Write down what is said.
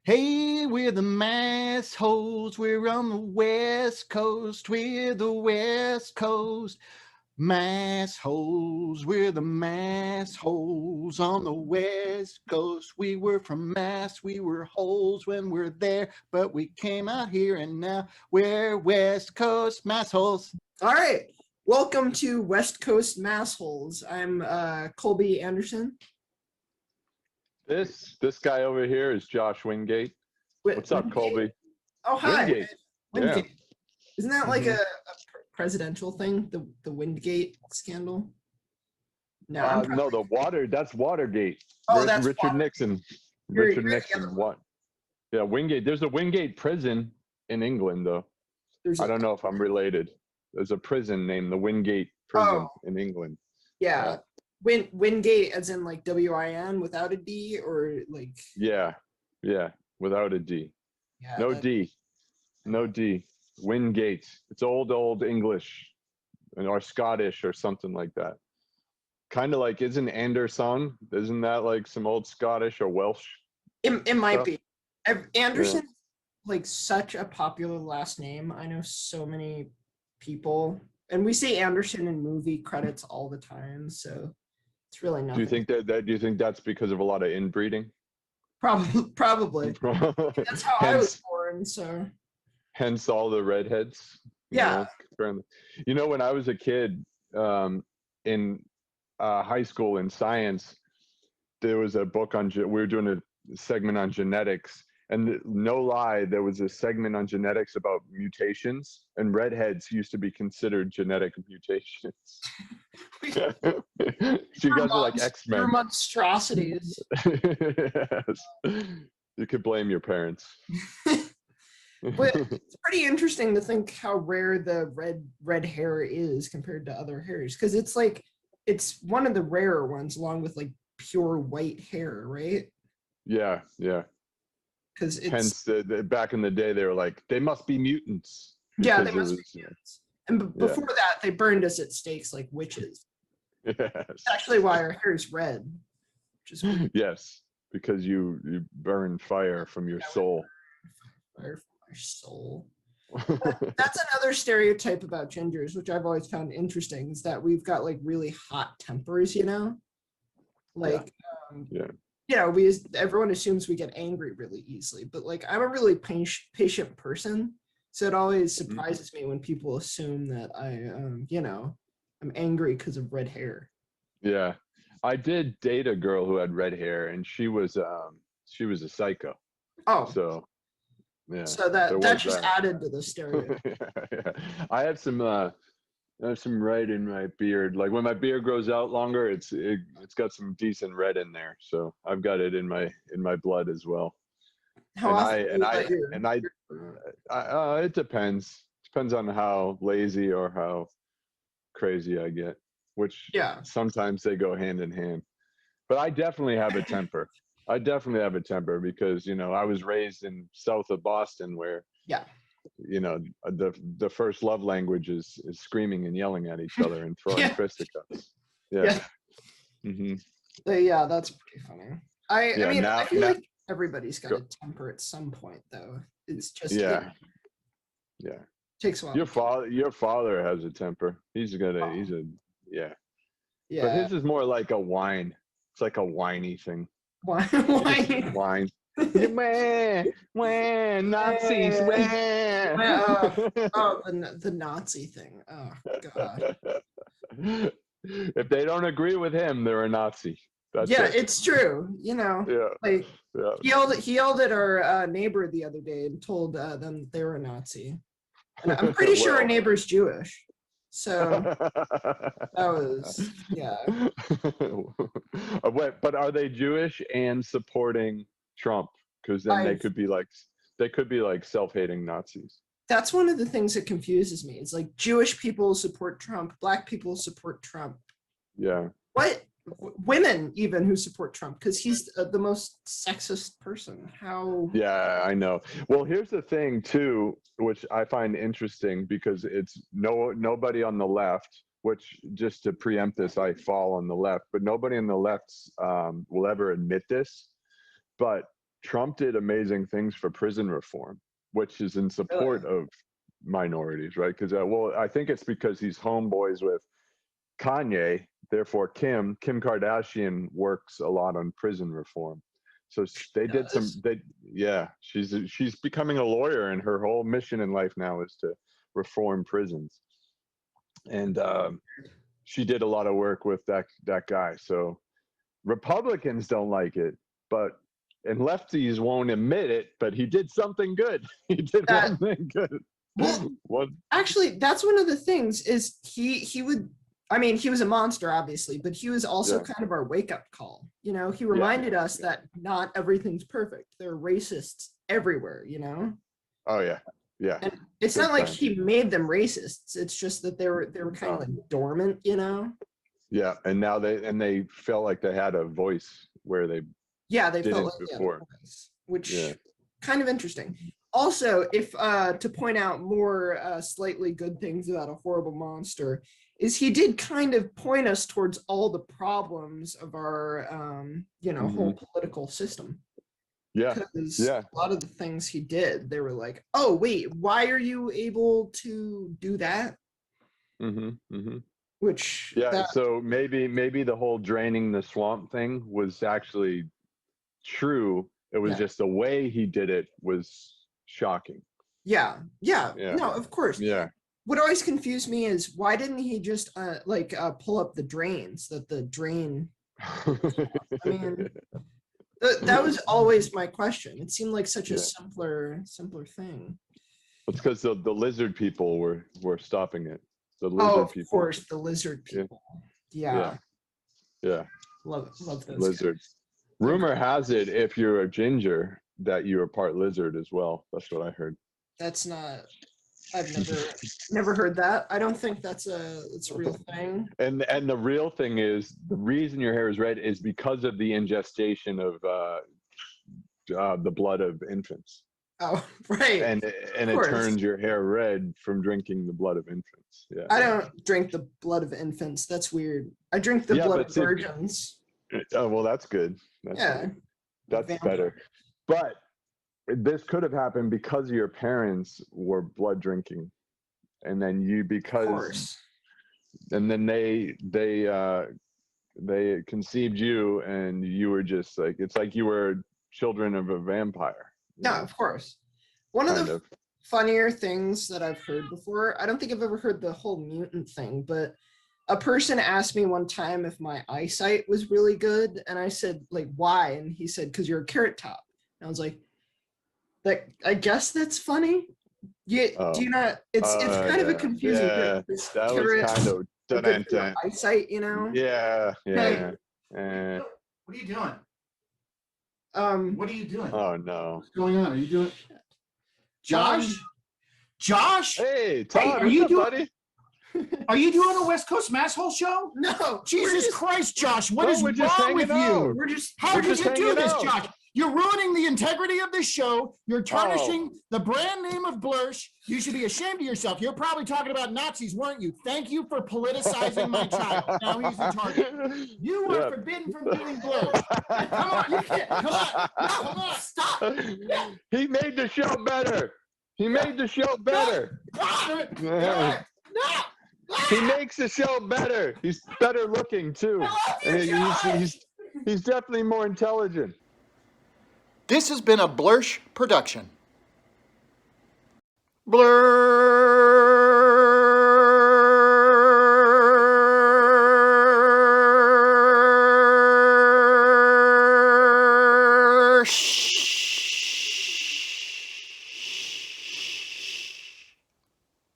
Hey, we're the Massholes. We're on the West Coast. We're the West Coast Massholes. We're the Massholes on the West Coast. We were from Mass. We were holes when we're there, but we came out here and now we're West Coast Massholes. All right. Welcome to West Coast Massholes. I'm Colby Anderson. This guy over here is Josh Wingate. What's up, Wingate? Colby? Oh, hi. Wingate. Wingate. Yeah. Isn't that like a presidential thing? The Wingate scandal? No, No, that's Watergate. Oh, that's Richard Water- Nixon. You're Richard the Nixon. other What? Yeah, Wingate. There's a Wingate prison in England, though. There's I don't know if I'm related. There's a prison named the Wingate Prison in England. Yeah. Wingate as in like W-I-N without a D or like Yeah, without a D. yeah, No D. No D. Wingate. It's old English or Scottish or something like that. Kind of like, isn't Anderson? Isn't that like some old Scottish or Welsh? It might stuff? be. Anderson like such a popular last name. I know so many people, and we say Anderson in movie credits all the time, so it's really nothing. Do you think do you think that's because of a lot of inbreeding? Probably. That's how I was born, so. Hence all the redheads. Yeah. You know, when I was a kid, in high school in science, there was a book on, we were doing a segment on genetics, and no lie, there was a segment on genetics about mutations, and redheads used to be considered genetic mutations. So you guys are like X-Men. You're monstrosities. Yes. You could blame your parents. But it's pretty interesting to think how rare the red hair is compared to other hairs, because it's like it's one of the rarer ones along with like pure white hair, right? Yeah. Because it's hence back in the day they were like, they must be mutants. Yeah, they must be mutants. And before that, they burned us at stakes like witches. Yes. That's actually why our hair is red. Which is weird. Yes, because you burn fire from your soul. Fire from my soul. That's another stereotype about gingers, which I've always found interesting, is that we've got like really hot tempers, you know? Like, everyone assumes we get angry really easily, but like I'm a really patient person. So it always surprises me when people assume that I'm angry because of red hair. Yeah. I did date a girl who had red hair, and she was a psycho. Oh. So yeah. So that just added to the stereotype. Yeah. I have some red in my beard. Like when my beard grows out longer, it's got some decent red in there. So I've got it in my blood as well. It depends. Depends on how lazy or how crazy I get, which sometimes they go hand in hand. But I definitely have a temper. Because, I was raised in south of Boston where, the first love language is screaming and yelling at each other and throwing fisticuffs. Yeah. Yeah, that's pretty funny. I feel like everybody's got a temper at some point, though. It's just takes a while. Your father has a temper. But his is more like a whine. It's like a whiny thing. Whine. Whine. When Nazis, when. The Nazi thing. Oh God. If they don't agree with him, they're a Nazi. It's true. He yelled at our neighbor the other day and told them they were a Nazi. And I'm pretty sure our neighbor's Jewish. So that was But are they Jewish and supporting Trump? Because then they could be like self-hating Nazis. That's one of the things that confuses me. It's like Jewish people support Trump, Black people support Trump. Yeah. What? Women even who support Trump, because he's the most sexist person. How? Yeah, I know. Well, here's the thing too, which I find interesting, because it's nobody on the left, which, just to preempt this, I fall on the left, but nobody on the left will ever admit this. But Trump did amazing things for prison reform, which is in support of minorities, right? Because well, I think it's because he's homeboys with Kanye. Therefore, Kim Kardashian works a lot on prison reform. So they did some. She's becoming a lawyer, and her whole mission in life now is to reform prisons. And she did a lot of work with that guy. So Republicans don't like it, and lefties won't admit it. But he did something good. He did one thing good. Well, actually, that's one of the things. Is he would. I mean, he was a monster, obviously, but he was also kind of our wake-up call. You know, he reminded us that not everything's perfect. There are racists everywhere, you know? Oh, yeah. Yeah. And it's not like he made them racists. It's just that they were kind of like dormant, you know? Yeah. And now they felt like they had a voice where they felt like before. Voice, which kind of interesting. Also, if to point out more slightly good things about A Horrible Monster, is he did kind of point us towards all the problems of our whole political system. Because a lot of the things he did, they were like, oh wait, why are you able to do that? Which so maybe the whole draining the swamp thing was actually true. It was just the way he did it was shocking. No, of course. What always confused me is why didn't he just pull up the drains that the drain I mean, that was always my question. It seemed like such a simpler thing. It's because the lizard people were stopping it. The lizard people. Of course, the lizard people. Yeah. Love those lizards. Guys. Rumor has it, if you're a ginger, that you're part lizard as well. That's what I heard. That's not. I've never heard that. I don't think it's a real thing. And the real thing is, the reason your hair is red is because of the ingestion of the blood of infants. Oh, right. And it turns your hair red from drinking the blood of infants. Yeah. I don't drink the blood of infants. That's weird. I drink the blood of virgins. Oh, well, that's good. That's better. But this could have happened because your parents were blood drinking, and then and then they conceived you, and you were just like, it's like you were children of a vampire. No, of course. One of the funnier things that I've heard before, I don't think I've ever heard the whole mutant thing, but a person asked me one time if my eyesight was really good, and I said, like, why? And he said, because you're a carrot top. And I was like, I guess that's funny. Do you not? It's kind of a confusing thing. That was kind of eyesight, you know. Yeah. What are you doing? What are you doing? Oh no! What's going on? Are you doing? Josh? Hey, Todd, are you doing? Are you doing a West Coast Masshole show? No. Jesus Christ, Josh! What is wrong with you? How could you do this, Josh? You're ruining the integrity of this show. You're tarnishing the brand name of Blursh. You should be ashamed of yourself. You're probably talking about Nazis, weren't you? Thank you for politicizing my child. Now he's the target. You are forbidden from doing Blursh. Come on, you can't. Come on. No, come on. Stop. He made the show better. He made the show better. No. He makes the show better. He's better looking too. He's definitely more intelligent. This has been a Blursh production. Blursh.